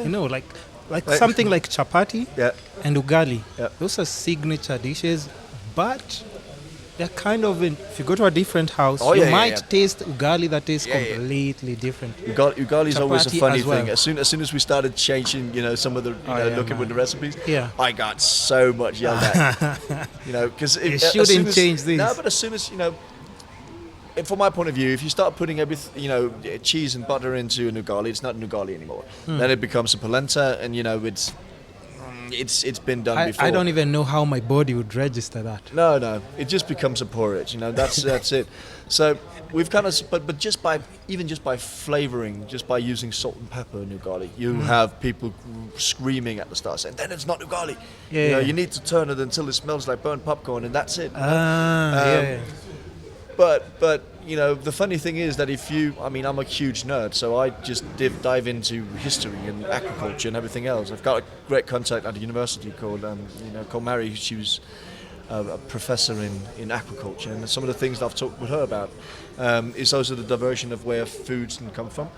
You know, like something like chapati Yeah. and ugali. Yeah. Those are signature dishes, but they're kind of if you go to a different house, you might taste ugali that tastes completely different. Ugali is always a Chapati funny as well. thing. As soon as we started changing, some of the looking with the recipes, Yeah. I got so much yelled at. Because You shouldn't change these. No, but as soon as from my point of view, if you start putting everything, cheese and butter into an ugali, it's not an ugali anymore. Then it becomes a polenta, and it's been done before. I don't even know how my body would register that. No, it just becomes a porridge. That's it. So we've kind of, but just by flavoring, just by using salt and pepper in ugali, you have people screaming at the start saying, "Then it's not ugali." You need to turn it until it smells like burnt popcorn, and that's it. But the funny thing is that I'm a huge nerd, so I just dive into history and agriculture and everything else. I've got a great contact at a university called Mary. She was a professor in agriculture, and some of the things that I've talked with her about is also the diversion of where foods can come from.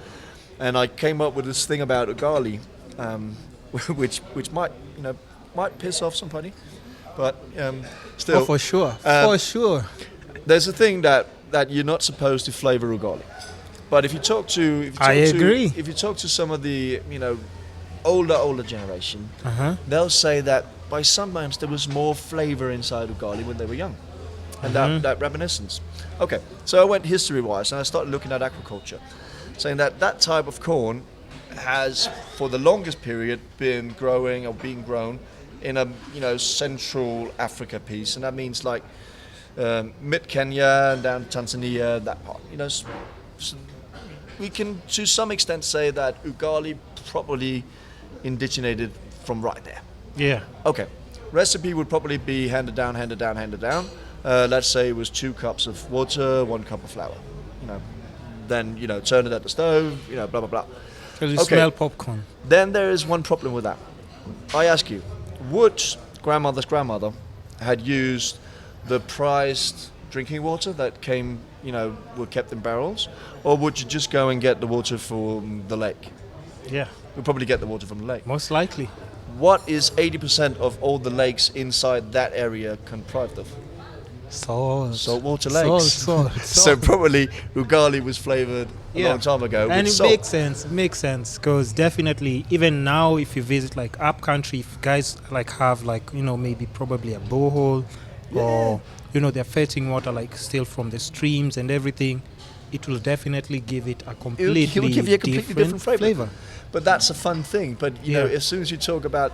And I came up with this thing about ugali, which might piss off somebody, but still. Oh, for sure. There's a thing that you're not supposed to flavor ugali, but if you talk to some of the older generation, they'll say that by sometimes there was more flavor inside ugali when they were young, and that reminiscence. Okay, so I went history-wise and I started looking at agriculture, saying that type of corn has for the longest period been being grown in a Central Africa piece, and that means like mid Kenya and down Tanzania, that part. So we can to some extent say that ugali probably indiginated from right there. Yeah. Okay. Recipe would probably be handed down. Let's say it was 2 cups of water, 1 cup of flour. Then turn it at the stove. Blah blah blah. Because you smell popcorn. Then there is one problem with that. I ask you, would grandmother's grandmother had used the prized drinking water that came, were kept in barrels, or would you just go and get the water from the lake? Yeah. We'll probably get the water from the lake. Most likely. What is 80% of all the lakes inside that area comprised of? Saltwater lakes. Salt. So probably ugali was flavored a long time ago and with it salt. makes sense because definitely even now if you visit like up country, if guys like have maybe probably a borehole or they're fetching water like still from the streams and everything, it will definitely give it a completely different flavor. But that's a fun thing. But as soon as you talk about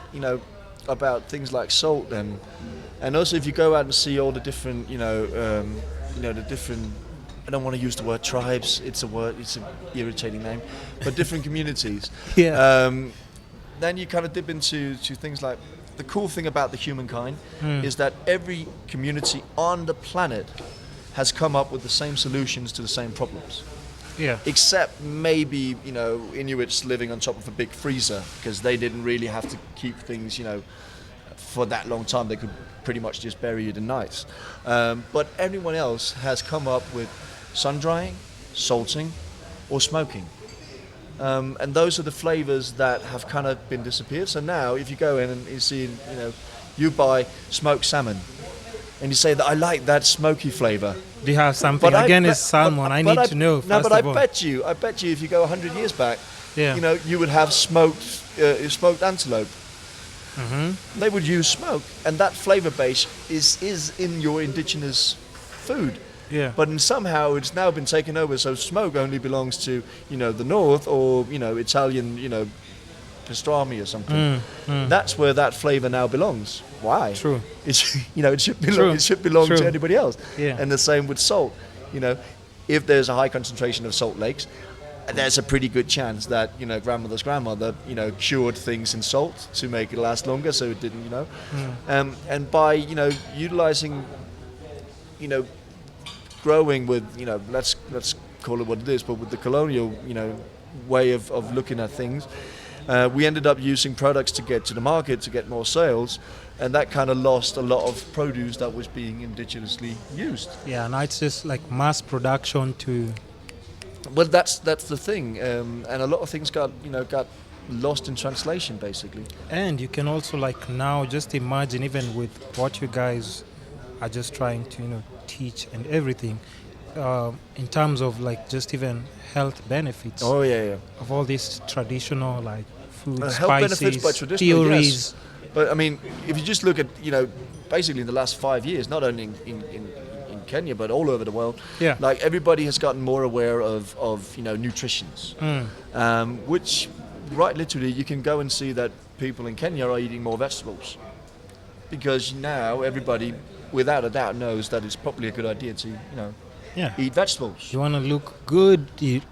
about things like salt and also if you go out and see all the different the different, I don't want to use the word tribes, it's an irritating name, but different communities. Then you kind of dip into things like the cool thing about the humankind is that every community on the planet has come up with the same solutions to the same problems. Yeah. Except maybe, Inuits living on top of a big freezer because they didn't really have to keep things, for that long time. They could pretty much just bury it in ice. But everyone else has come up with sun drying, salting, or smoking. And those are the flavors that have kind of been disappeared. So now if you go in and you see, you buy smoked salmon and you say that I like that smoky flavor. Do you have something? It's salmon. I need to know. I bet you if you go 100 years back, you would have smoked antelope. Mm-hmm. They would use smoke, and that flavor base is in your indigenous food. Yeah. But somehow it's now been taken over, so smoke only belongs to the north or Italian pastrami or something. That's where that flavor now belongs. Why? True. It should belong to anybody else. Yeah. And the same with salt. If there's a high concentration of salt lakes, there's a pretty good chance that grandmother's grandmother cured things in salt to make it last longer, so it didn't and by utilizing growing with let's call it what it is, but with the colonial way of looking at things, we ended up using products to get to the market to get more sales, and that kind of lost a lot of produce that was being indigenously used. Yeah, now it's just like mass production to. Well, that's the thing, and a lot of things got lost in translation, basically. And you can also like now just imagine, even with what you guys are just trying to teach and everything, in terms of like just even health benefits. Oh yeah. Of all these traditional like food, health spices, benefits by traditional, theories. yes. But I mean, if you just look at basically in the last 5 years, not only in Kenya but all over the world, like everybody has gotten more aware of nutritions, which right literally you can go and see that people in Kenya are eating more vegetables, because now everybody without a doubt knows that it's probably a good idea to eat vegetables. You want to look good, you